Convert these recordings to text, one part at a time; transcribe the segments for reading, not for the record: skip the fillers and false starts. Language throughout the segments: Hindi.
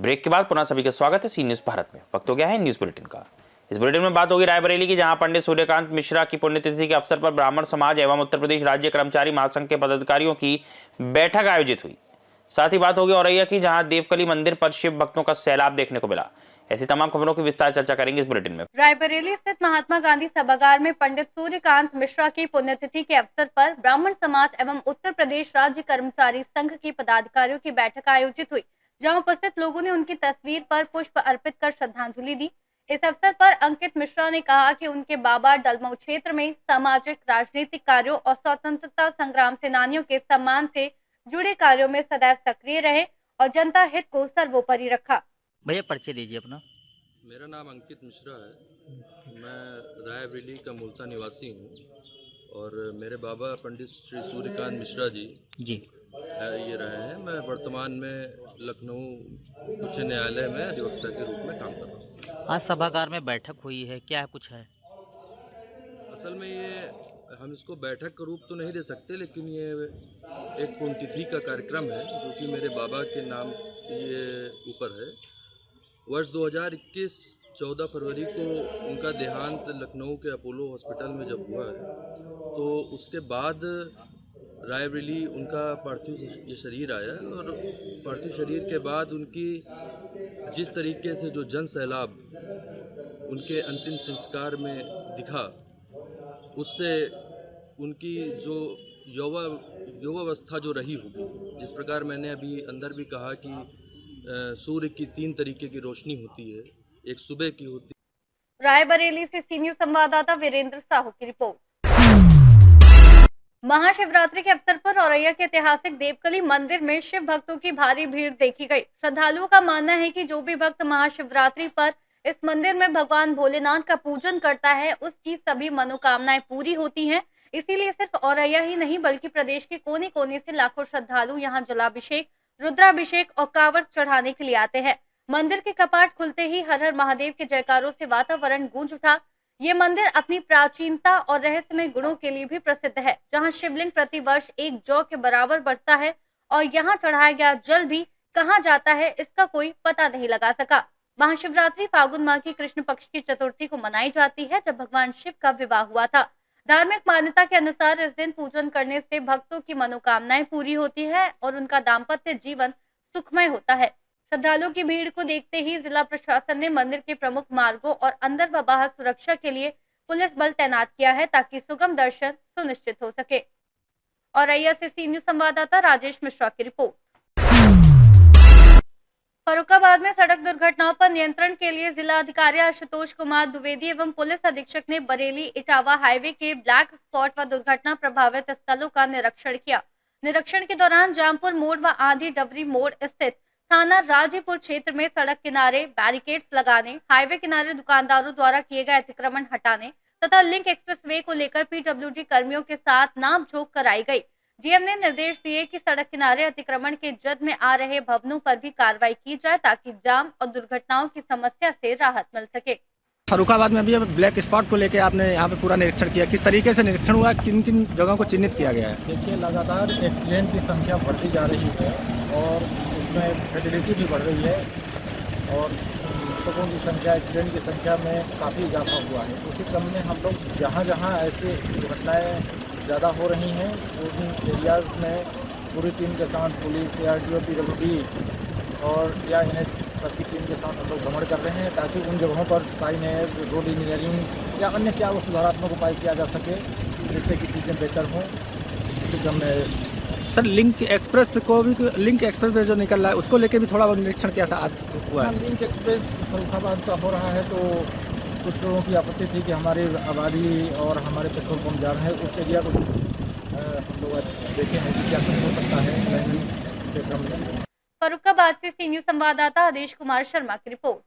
ब्रेक के बाद पुनः सभी का स्वागत है सी न्यूज भारत में। वक्त हो गया है न्यूज बुलेटिन का। इस बुलेटिन में बात होगी रायबरेली की, जहां पंडित सूर्यकांत मिश्रा की पुण्यतिथि के अवसर पर ब्राह्मण समाज एवं उत्तर प्रदेश राज्य कर्मचारी महासंघ के पदाधिकारियों की बैठक आयोजित हुई। साथ ही बात होगी औरैया की, जहां देवकली मंदिर पर शिव भक्तों का सैलाब देखने को मिला। ऐसी तमाम खबरों की विस्तार चर्चा करेंगे इस बुलेटिन में। रायबरेली स्थित महात्मा गांधी सभागार में पंडित सूर्यकांत मिश्रा की पुण्यतिथि के अवसर पर ब्राह्मण समाज एवं उत्तर प्रदेश राज्य कर्मचारी संघ के पदाधिकारियों की बैठक आयोजित हुई, जहां उपस्थित लोगों ने उनकी तस्वीर पर पुष्प अर्पित कर श्रद्धांजलि दी। इस अवसर पर अंकित मिश्रा ने कहा कि उनके बाबा डलमऊ क्षेत्र में सामाजिक राजनीतिक कार्यों और स्वतंत्रता संग्राम सेनानियों के सम्मान से जुड़े कार्यों में सदैव सक्रिय रहे और जनता हित को सर्वोपरि रखा। भैया परिचय दीजिए अपना। मेरा नाम अंकित मिश्रा है। मैं रायबरेली का मूलतः निवासी हूँ और मेरे बाबा पंडित श्री सूर्यकांत मिश्रा जी ये रहे हैं। मैं वर्तमान में लखनऊ उच्च न्यायालय में अधिवक्ता के रूप में काम कर रहा हूँ। आज सभागार में बैठक हुई है, क्या कुछ है? असल में ये हम इसको बैठक का रूप तो नहीं दे सकते, लेकिन ये एक पुण्यतिथि का कार्यक्रम है जो कि मेरे बाबा के नाम ये ऊपर है। वर्ष 2021 14 फरवरी को उनका देहांत लखनऊ के अपोलो हॉस्पिटल में जब हुआ है, तो उसके बाद रायबरेली उनका पार्थिव शरीर आया और पार्थिव शरीर के बाद उनकी जिस तरीके से जो जन सैलाब उनके अंतिम संस्कार में दिखा, उससे उनकी जो युवावस्था जो रही होगी, जिस प्रकार मैंने अभी अंदर भी कहा कि सूर्य की 3 तरीके की रोशनी होती है, एक सुबह की होती है। रायबरेली से सी न्यूज संवाददाता वीरेंद्र साहू की रिपोर्ट। महाशिवरात्रि के अवसर पर औरैया के ऐतिहासिक देवकली मंदिर में शिव भक्तों की भारी भीड़ देखी गई। श्रद्धालुओं का मानना है कि जो भी भक्त महाशिवरात्रि पर इस मंदिर में भगवान भोलेनाथ का पूजन करता है, उसकी सभी मनोकामनाएं पूरी होती हैं। इसीलिए सिर्फ औरैया ही नहीं बल्कि प्रदेश के कोने कोने से लाखों श्रद्धालु यहाँ जलाभिषेक, रुद्राभिषेक और कांवड़ चढ़ाने के लिए आते हैं। मंदिर के कपाट खुलते ही हर हर महादेव के जयकारों से वातावरण गूंज उठा। ये मंदिर अपनी प्राचीनता और रहस्यमय गुणों के लिए भी प्रसिद्ध है, जहां शिवलिंग प्रतिवर्ष 1 जौ के बराबर बढ़ता है और यहाँ चढ़ाया गया जल भी कहाँ जाता है, इसका कोई पता नहीं लगा सका। महाशिवरात्रि फागुन माह की कृष्ण पक्ष की चतुर्थी को मनाई जाती है, जब भगवान शिव का विवाह हुआ था। धार्मिक मान्यता के अनुसार इस दिन पूजन करने से भक्तों की मनोकामनाएं पूरी होती है और उनका दाम्पत्य जीवन सुखमय होता है। श्रद्धालुओं की भीड़ को देखते ही जिला प्रशासन ने मंदिर के प्रमुख मार्गों और अंदर व बाहर सुरक्षा के लिए पुलिस बल तैनात किया है, ताकि सुगम दर्शन सुनिश्चित हो सके। औरैया से सी न्यूज संवाददाता राजेश मिश्रा की रिपोर्ट। फर्रुखाबाद में सड़क दुर्घटनाओं पर नियंत्रण के लिए जिला अधिकारी आशुतोष कुमार द्विवेदी एवं पुलिस अधीक्षक ने बरेली इटावा हाईवे के ब्लैक स्पॉट व दुर्घटना प्रभावित स्थलों का निरीक्षण किया। निरीक्षण के दौरान जामपुर मोड़ व आंधी डबरी मोड़ स्थित थाना राजीपुर क्षेत्र में सड़क किनारे बैरिकेड्स लगाने, हाईवे किनारे दुकानदारों द्वारा किए गए अतिक्रमण हटाने तथा लिंक एक्सप्रेसवे को लेकर पीडब्ल्यूडी कर्मियों के साथ नापझोंक कराई गई। डीएम ने निर्देश दिए कि सड़क किनारे अतिक्रमण के जद में आ रहे भवनों पर भी कार्रवाई की जाए, ताकि जाम और दुर्घटनाओं की समस्या से राहत मिल सके। फर्रुखाबाद में भी ब्लैक स्पॉट को लेकर आपने यहाँ पे पूरा निरीक्षण किया, किस तरीके से निरीक्षण हुआ, किन किन जगहों को चिन्हित किया गया है? देखिए, लगातार एक्सीडेंट की संख्या बढ़ती जा रही है और उसमें फैटिलिटी भी बढ़ रही है और मृतकों की संख्या, एक्सीडेंट की संख्या में काफ़ी इजाफा हुआ है। उसी क्रम में हम लोग जहाँ जहाँ ऐसे दुर्घटनाएँ ज़्यादा हो रही हैं, उन एरियाज़ में पूरी टीम के साथ पुलिस, ARTO, PWD और या NH सबकी टीम के साथ हम लोग भ्रमण कर रहे हैं, ताकि उन जगहों पर साइनेज, रोड इंजीनियरिंग या अन्य क्या वो सुधारात्मक उपाय किया जा सके, जिससे कि चीज़ें बेहतर हों। इसी क्रम में सर लिंक एक्सप्रेस जो निकल रहा है उसको लेके भी थोड़ा निरीक्षण कैसा हुआ है? लिंक एक्सप्रेस फर्रुखाबाद का हो रहा है, तो कुछ लोगों की आपत्ति थी कि हमारी आबादी और हमारे पेट्रोल पंप जा रहे हैं, उस एरिया को हम लोग देखे हैं कि क्या कुछ हो सकता है के क्रम में। फर्रुखाबाद से सी न्यूज संवाददाता आदेश कुमार शर्मा की रिपोर्ट।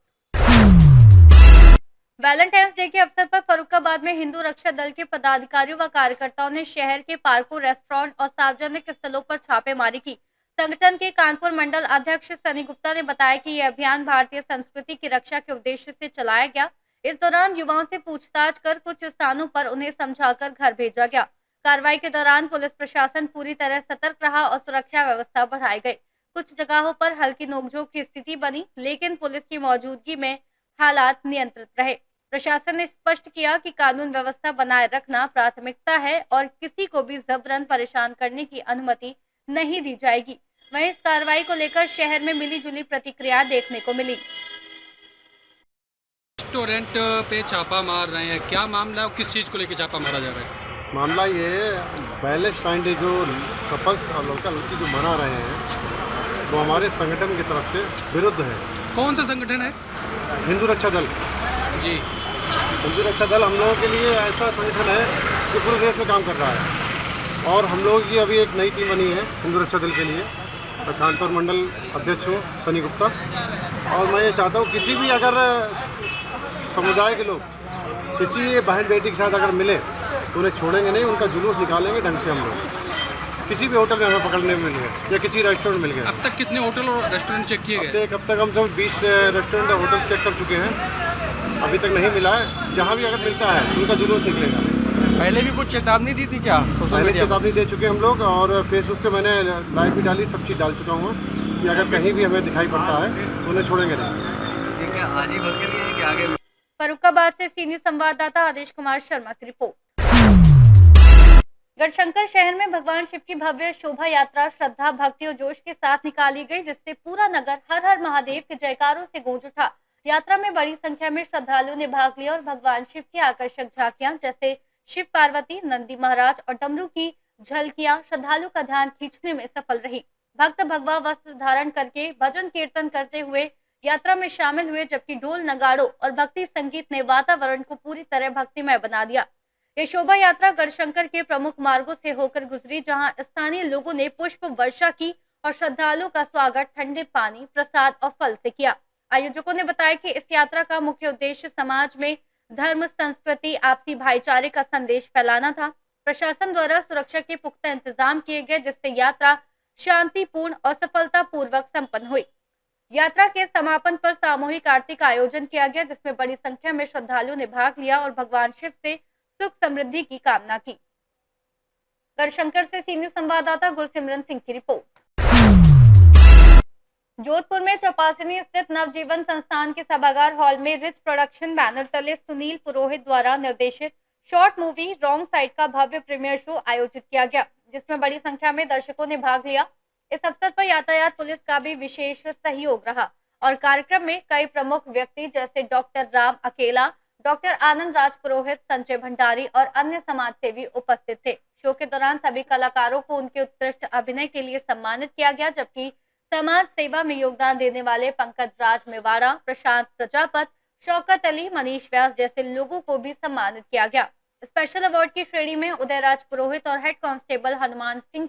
वैलेंटाइंस डे के अवसर पर फर्रुखाबाद में हिंदू रक्षा दल के पदाधिकारियों व कार्यकर्ताओं ने शहर के पार्कों, रेस्टोरेंट और सार्वजनिक स्थलों पर छापेमारी की। संगठन के कानपुर मंडल अध्यक्ष सनी गुप्ता ने बताया कि यह अभियान भारतीय संस्कृति की रक्षा के उद्देश्य से चलाया गया। इस दौरान युवाओं से पूछताछ कर कुछ स्थानों पर उन्हें समझाकर घर भेजा गया। कार्रवाई के दौरान पुलिस प्रशासन पूरी तरह सतर्क रहा और सुरक्षा व्यवस्था बढ़ाई गई। कुछ जगहों पर हल्की नोकझोंक की स्थिति बनी, लेकिन पुलिस की मौजूदगी में हालात नियंत्रित रहे। प्रशासन ने स्पष्ट किया कि कानून व्यवस्था बनाए रखना प्राथमिकता है और किसी को भी जबरन परेशान करने की अनुमति नहीं दी जाएगी। वहीं इस कार्रवाई को लेकर शहर में मिली-जुली प्रतिक्रिया देखने को मिली। रेस्टोरेंट पे छापा मार रहे हैं, क्या मामला है और किस चीज़ को लेकर छापा मारा जा रहा है? मामला ये है, वैलेंटाइन डे जो कपल्स और लड़का लड़की जो मना रहे हैं वो हमारे संगठन की तरफ से विरुद्ध है। कौन सा संगठन है? हिंदू रक्षा दल जी। हिंदू रक्षा दल हम लोगों के लिए ऐसा संगठन है जो पूरे देश में काम कर रहा है और हम लोगों की अभी एक नई टीम बनी है हिंदू रक्षा दल के लिए। मैं कानपुर मंडल अध्यक्ष हूँ सनी गुप्ता, और मैं ये चाहता हूँ किसी भी अगर समुदाय के लोग किसी बहन बेटी के साथ अगर मिले तो उन्हें छोड़ेंगे नहीं, उनका जुलूस निकालेंगे ढंग से हम लोग। किसी भी होटल में हमें पकड़ने में मिल गए या किसी रेस्टोरेंट मिल गए। अब तक कितने होटल और रेस्टोरेंट चेक किए गए? अब तक हम सब 20 रेस्टोरेंट और होटल चेक कर चुके हैं, अभी तक नहीं मिला है। जहाँ भी अगर मिलता है उनका जुलूस निकलेगा। पहले भी कुछ चेतावनी दी थी क्या? पहले चेतावनी दे चुके हम लोग और फेसबुक पे मैंने लाइव भी डाली, सब चीज़ डाल चुका हूँ कि अगर कहीं भी हमें दिखाई पड़ता है तो उन्हें छोड़ेंगे नहीं। ये क्या आज ही भर के लिए कि आगे? फर्रुखाबाद से सीनियर संवाददाता आदेश कुमार शर्मा की रिपोर्ट। गढ़शंकर शहर में भगवान शिव की भव्य शोभा यात्रा श्रद्धा, भक्ति और जोश के साथ निकाली गई, जिससे पूरा नगर हर हर महादेव के जयकारों से गूंज उठा। यात्रा में बड़ी संख्या में श्रद्धालुओं ने भाग लिया और भगवान शिव की आकर्षक झांकियां जैसे शिव पार्वती, नंदी महाराज और डमरू की झलकियां श्रद्धालु का ध्यान खींचने में सफल रही। भक्त भगवा वस्त्र धारण करके भजन कीर्तन करते हुए यात्रा में शामिल हुए, जबकि ढोल नगाड़ों और भक्ति संगीत ने वातावरण को पूरी तरह भक्तिमय बना दिया। ये शोभा यात्रा गढ़शंकर के प्रमुख मार्गों से होकर गुजरी, जहां स्थानीय लोगों ने पुष्प वर्षा की और श्रद्धालुओं का स्वागत ठंडे पानी, प्रसाद और फल से किया। आयोजकों ने बताया कि इस यात्रा का मुख्य उद्देश्य समाज में धर्म, संस्कृति, आपसी भाईचारे का संदेश फैलाना था। प्रशासन द्वारा सुरक्षा के पुख्ता इंतजाम किए गए, जिससे यात्रा शांतिपूर्ण और सफलतापूर्वक संपन्न हुई। यात्रा के समापन पर सामूहिक आरती का आयोजन किया गया, जिसमें बड़ी संख्या में श्रद्धालुओं ने भाग लिया और भगवान शिव से सुख समृद्धि की कामना की। गढ़शंकर से सीनियर संवाददाता गुरसिमरन सिंह की रिपोर्ट। जोधपुर में चौपासनी स्थित नवजीवन संस्थान के सभागार हॉल में रिच प्रोडक्शन बैनर तले सुनील पुरोहित द्वारा निर्देशित शॉर्ट मूवी रॉन्ग साइड का भव्य प्रीमियर शो आयोजित किया गया, जिसमें बड़ी संख्या में दर्शकों ने भाग लिया। इस अवसर पर यातायात पुलिस का भी विशेष सहयोग रहा और कार्यक्रम में कई प्रमुख व्यक्ति जैसे डॉक्टर राम अकेला, डॉक्टर आनंद राज पुरोहित, संजय भंडारी और अन्य समाज सेवी उपस्थित थे। शो के दौरान सभी कलाकारों को उनके उत्कृष्ट अभिनय के लिए सम्मानित किया गया, जबकि समाज सेवा में योगदान देने वाले पंकज राज मेवाड़ा, प्रशांत प्रजापत, शौकत अली, मनीष व्यास जैसे लोगों को भी सम्मानित किया गया। स्पेशल अवार्ड की श्रेणी में उदयराज पुरोहित और हेड कांस्टेबल हनुमान सिंह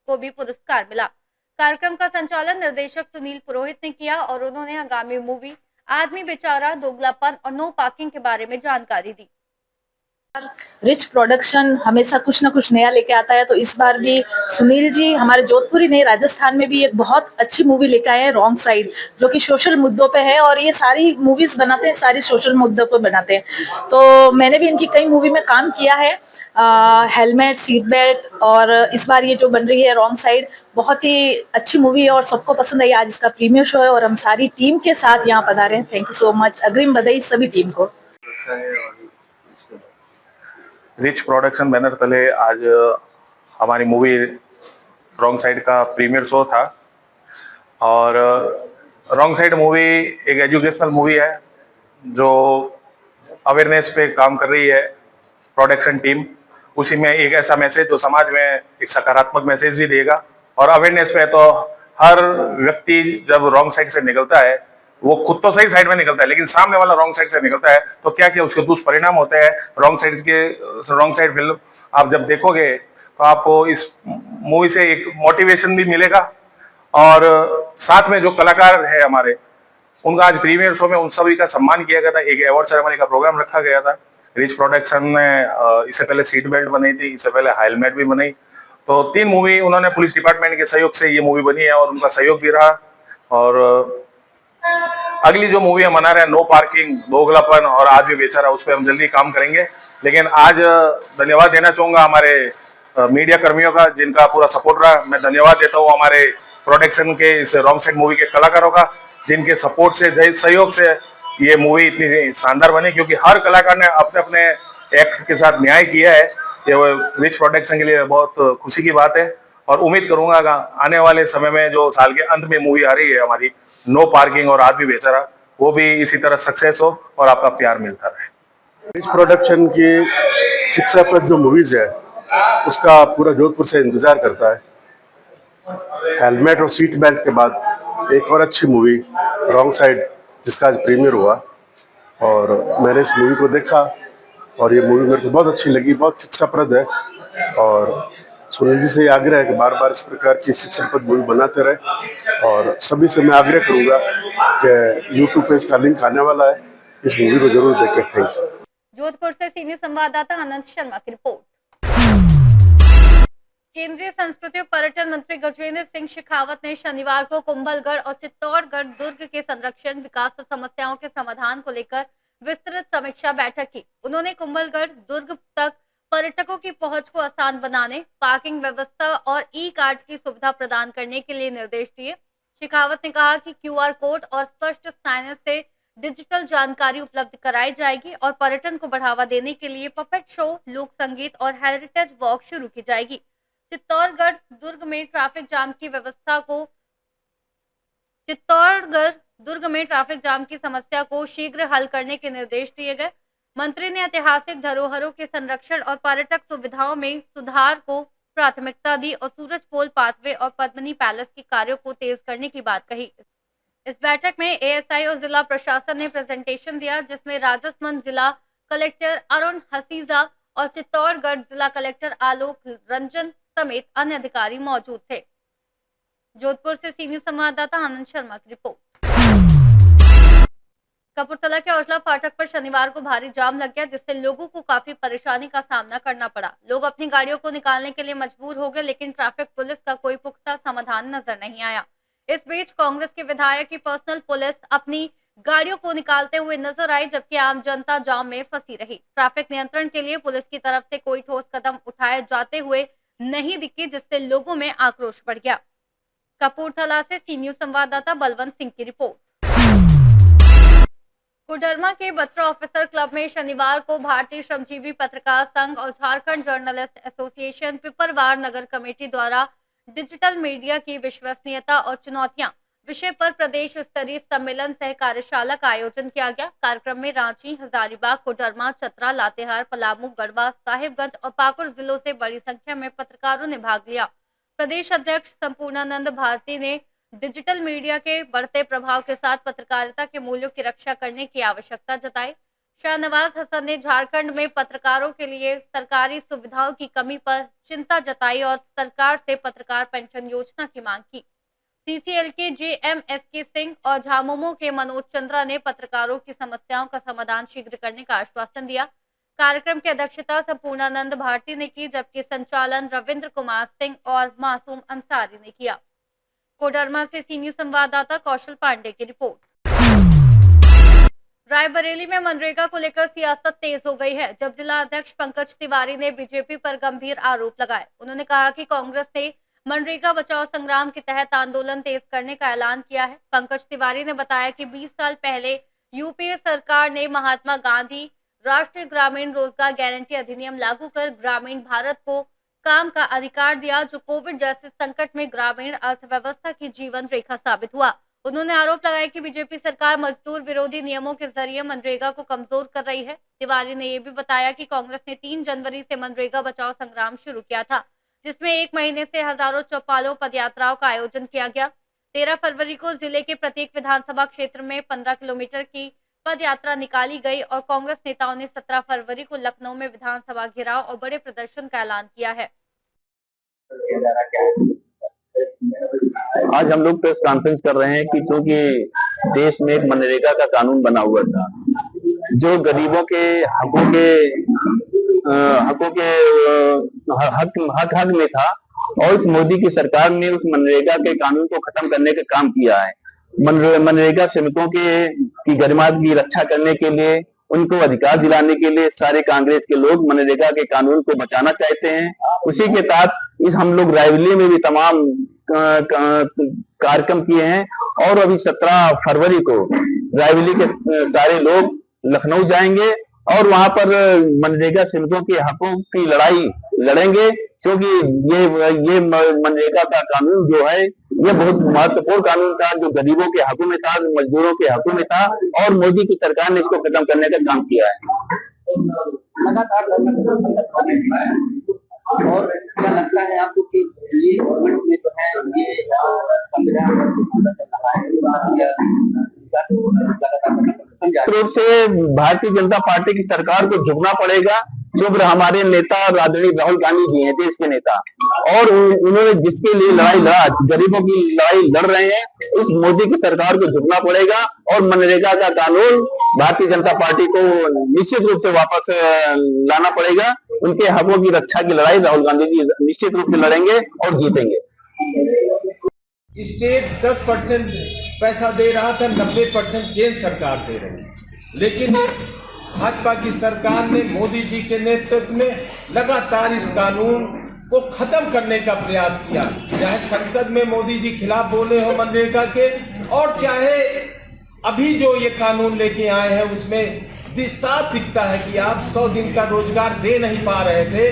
को भी पुरस्कार मिला। कार्यक्रम का संचालन निर्देशक सुनील पुरोहित ने किया और उन्होंने आगामी मूवी आदमी बेचारा, दोगलापन और नो पार्किंग के बारे में जानकारी दी। रिच प्रोडक्शन हमेशा कुछ ना कुछ नया लेके आता है, तो इस बार भी सुनील जी हमारे जोधपुर ही नहीं राजस्थान में भी एक बहुत अच्छी मूवी लेके आए हैं, रॉन्ग साइड, जो कि सोशल मुद्दों पे है और ये सारी मूवीज बनाते हैं, सारी सोशल मुद्दों पे बनाते हैं। तो मैंने भी इनकी कई मूवी में काम किया है, हेलमेट, सीट बेल्ट, और इस बार ये जो बन रही है रॉन्ग साइड बहुत ही अच्छी मूवी है और सबको पसंद आई। आज इसका प्रीमियर शो है और हम सारी टीम के साथ यहाँ पधारे हैं। थैंक यू सो मच, अग्रिम बधाई सभी टीम को। रिच प्रोडक्शन बैनर तले आज हमारी मूवी रॉन्ग साइड का प्रीमियर शो था और रॉन्ग साइड मूवी एक एजुकेशनल मूवी है जो अवेयरनेस पे काम कर रही है प्रोडक्शन टीम। उसी में एक ऐसा मैसेज जो समाज में एक सकारात्मक मैसेज भी देगा और अवेयरनेस पे तो हर व्यक्ति जब रॉन्ग साइड से निकलता है वो खुद तो सही साइड में निकलता है, लेकिन सामने वाला रॉन्ग साइड से निकलता है तो क्या क्या उसके दुष्परिणाम होते हैं। रॉन्ग साइड फिल्म आप जब देखोगे तो आपको इस मूवी से एक मोटिवेशन भी मिलेगा और साथ में जो कलाकार है हमारे उनका आज प्रीमियर शो में उन सभी का सम्मान किया गया था। एक अवार्ड सेरेमनी का प्रोग्राम रखा गया था। रिच प्रोडक्शन ने इससे पहले सीट बेल्ट बनाई थी, इससे पहले हेलमेट भी बनाई, तो 3 मूवी उन्होंने पुलिस डिपार्टमेंट के सहयोग से ये मूवी बनी है और उनका सहयोग भी रहा। और अगली जो मूवी हम मना रहे हैं नो पार्किंग, दोगलापन और आदमी बेचारा, उस पर हम जल्दी काम करेंगे। लेकिन आज धन्यवाद देना चाहूंगा हमारे मीडिया कर्मियों का जिनका पूरा सपोर्ट रहा। मैं धन्यवाद देता हूँ हमारे प्रोडक्शन के इस रॉन्ग साइड मूवी के कलाकारों का, जिनके सपोर्ट से, सहयोग से ये मूवी इतनी शानदार बनी, क्योंकि हर कलाकार ने अपने अपने एक्ट के साथ न्याय किया है। ये रिच प्रोडक्शन के लिए बहुत खुशी की बात है और उम्मीद करूंगा आने वाले समय में जो साल के अंत में मूवी आ रही है हमारी नो पार्किंग और आदमी बेचारा, वो भी इसी तरह सक्सेस हो और आपका प्यार मिलता रहे। रिच प्रोडक्शन की शिक्षाप्रद जो मूवीज है उसका पूरा जोधपुर से इंतजार करता है। हेलमेट और सीट बेल्ट के बाद एक और अच्छी मूवी रॉन्ग साइड, जिसका आज प्रीमियर हुआ, और मैंने इस मूवी को देखा और ये मूवी मेरे को बहुत अच्छी लगी, बहुत शिक्षाप्रद है। और सुनील जी से आग्रह है कि बार बार इस प्रकार की शिक्षाप्रद मूवी बनाते रहे, और सभी से मैं आग्रह करूंगा कि यूट्यूब पे इसका लिंक आने वाला है, इस मूवी को जरूर देखें। Thank you. जोधपुर से सीनियर संवाददाता आनंद शर्मा की रिपोर्ट। केंद्रीय संस्कृति और पर्यटन मंत्री गजेंद्र सिंह शेखावत ने शनिवार को कुंभलगढ़ और चित्तौड़गढ़ दुर्ग के संरक्षण, विकास और समस्याओं के समाधान को लेकर विस्तृत समीक्षा बैठक की। उन्होंने कुंभलगढ़ दुर्ग तक पर्यटकों की पहुंच को आसान बनाने, पार्किंग व्यवस्था और ई कार्ड की सुविधा प्रदान करने के लिए निर्देश दिए। शेखावत ने कहा कि QR कोड और स्पष्ट साइनेज से डिजिटल जानकारी उपलब्ध कराई जाएगी और पर्यटन को बढ़ावा देने के लिए पपेट शो, लोक संगीत और हेरिटेज वॉक शुरू की जाएगी। चित्तौड़गढ़ दुर्ग में ट्रैफिक जाम की समस्या को शीघ्र हल करने के निर्देश दिए गए। मंत्री ने ऐतिहासिक धरोहरों के संरक्षण और पर्यटक सुविधाओं में सुधार को प्राथमिकता दी और सूरज पोल पाथवे और पद्मिनी पैलेस के कार्यों को तेज करने की बात कही। इस बैठक में ASI और जिला प्रशासन ने प्रेजेंटेशन दिया, जिसमें राजसमंद जिला कलेक्टर अरुण हसीजा और चित्तौड़गढ़ जिला कलेक्टर आलोक रंजन समेत अन्य अधिकारी मौजूद थे। जोधपुर से सीनियर संवाददाता आनंद शर्मा की रिपोर्ट। कपूरथला के औजला फाटक पर शनिवार को भारी जाम लग गया, जिससे लोगों को काफी परेशानी का सामना करना पड़ा। लोग अपनी गाड़ियों को निकालने के लिए मजबूर हो गए, लेकिन ट्रैफिक पुलिस का कोई पुख्ता समाधान नजर नहीं आया। इस बीच कांग्रेस के विधायक की पर्सनल पुलिस अपनी गाड़ियों को निकालते हुए नजर आई, जबकि आम जनता जाम में फंसी रही। ट्रैफिक नियंत्रण के लिए पुलिस की तरफ से कोई ठोस कदम उठाए जाते हुए नहीं दिखी, जिससे लोगों में आक्रोश बढ़ गया। कपूरथला से सीनियर संवाददाता बलवंत सिंह की रिपोर्ट। कोडरमा के बत्रा ऑफिसर क्लब में शनिवार को भारतीय श्रमजीवी पत्रकार संघ और झारखंड जर्नलिस्ट एसोसिएशन पिपरवार नगर कमेटी द्वारा डिजिटल मीडिया की विश्वसनीयता और चुनौतियां विषय पर प्रदेश स्तरीय सम्मेलन सह कार्यशाला का आयोजन किया गया। कार्यक्रम में रांची, हजारीबाग, कोडरमा, चतरा, लातेहार, पलामू, गढ़वा, साहिबगंज और पाकुड़ जिलों से बड़ी संख्या में पत्रकारों ने भाग लिया। प्रदेश अध्यक्ष संपूर्णानंद भारती ने डिजिटल मीडिया के बढ़ते प्रभाव के साथ पत्रकारिता के मूल्यों की रक्षा करने की आवश्यकता जताई। शाहनवाज हसन ने झारखंड में पत्रकारों के लिए सरकारी सुविधाओं की कमी पर चिंता जताई और सरकार से पत्रकार पेंशन योजना की मांग की। CCL के JMSK सिंह और झामुमो के मनोज चंद्रा ने पत्रकारों की समस्याओं का समाधान शीघ्र करने का आश्वासन दिया। कार्यक्रम की अध्यक्षता संपूर्णानंद भारती ने की, जबकि संचालन रविंद्र कुमार सिंह और मासूम अंसारी ने किया। कोडरमा से सीनियर संवाददाता कौशल पांडे की रिपोर्ट। रायबरेली में मनरेगा को लेकर सियासत तेज हो गई है, जब जिला अध्यक्ष पंकज तिवारी ने बीजेपी पर गंभीर आरोप लगाए। उन्होंने कहा कि कांग्रेस ने मनरेगा बचाओ संग्राम के तहत आंदोलन तेज करने का ऐलान किया है। पंकज तिवारी ने बताया कि 20 साल पहले यूपीए सरकार ने महात्मा गांधी राष्ट्रीय ग्रामीण रोजगार गारंटी अधिनियम लागू कर ग्रामीण भारत को काम का अधिकार दिया, जो कोविड जैसे संकट में ग्रामीण अर्थव्यवस्था की जीवन रेखा साबित हुआ। उन्होंने आरोप लगाया कि बीजेपी सरकार मजदूर विरोधी नियमों के जरिए मनरेगा को कमजोर कर रही है। तिवारी ने यह भी बताया कि कांग्रेस ने 3 जनवरी से मनरेगा बचाओ संग्राम शुरू किया था, जिसमें 1 महीने से हजारों चौपालों पदयात्राओं का आयोजन किया गया। 13 फरवरी को जिले के प्रत्येक विधानसभा क्षेत्र में 15 किलोमीटर की पदयात्रा निकाली गई और कांग्रेस नेताओं ने 17 फरवरी को लखनऊ में विधानसभा घेराव और बड़े प्रदर्शन का ऐलान किया है। आज हम लोग प्रेस कॉन्फ्रेंस कर रहे हैं कि चूंकि देश में एक मनरेगा का कानून बना हुआ था, जो गरीबों के हक में था, और इस मोदी की सरकार ने उस मनरेगा के कानून को खत्म करने का काम किया है। मनरेगा श्रमिकों की गरिमा की रक्षा करने के लिए उनको अधिकार दिलाने के लिए सारे कांग्रेस के लोग मनरेगा के कानून को बचाना चाहते हैं। उसी के तहत इस हम लोग रायबरेली में भी तमाम कार्यक्रम किए हैं और अभी 17 फरवरी को रायबरेली के सारे लोग लखनऊ जाएंगे और वहां पर मनरेगा श्रमिकों के हकों की लड़ाई लड़ेंगे, क्योंकि ये मनरेगा का कानून जो है ये बहुत महत्वपूर्ण कानून था, जो गरीबों के हकों में था, मजदूरों के हकों में था और मोदी की सरकार ने इसको खत्म करने का काम किया है। लगातार और क्या लगता है आपको कि ये गवर्नमेंट में जो है ये संविधान रूप से भारतीय जनता पार्टी की सरकार को झुकना पड़ेगा, जो हमारे नेता आदरणीय राहुल गांधी जी हैं देश के नेता, और उन्होंने जिसके लिए लड़ाई लड़ा, गरीबों की लड़ाई लड़ रहे हैं, इस मोदी की सरकार को झुकना पड़ेगा और मनरेगा का कानून भारतीय जनता पार्टी को निश्चित रूप से वापस लाना पड़ेगा। उनके हकों की रक्षा की लड़ाई राहुल गांधी जी निश्चित रूप से लड़ेंगे और जीतेंगे। स्टेट 10% पैसा दे रहा था, 90% केंद्र सरकार दे रही है, लेकिन इस भाजपा की सरकार ने मोदी जी के नेतृत्व में लगातार इस कानून को खत्म करने का प्रयास किया। चाहे संसद में मोदी जी खिलाफ बोले हो मनरेगा के, और चाहे अभी जो ये कानून लेके आए हैं उसमें साफ दिखता है कि आप 100 दिन का रोजगार दे नहीं पा रहे थे।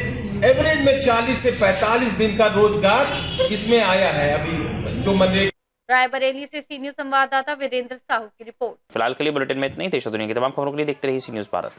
एवरेज में 40 से 45 दिन का रोजगार इसमें आया है अभी जो मनरेगा। रायबरेली से सी न्यूज संवाददाता वीरेंद्र साहू की रिपोर्ट। फिलहाल के लिए बुलेटिन में इतना ही। देश और दुनिया की तमाम खबरों के लिए देखते रहिए सी न्यूज भारत।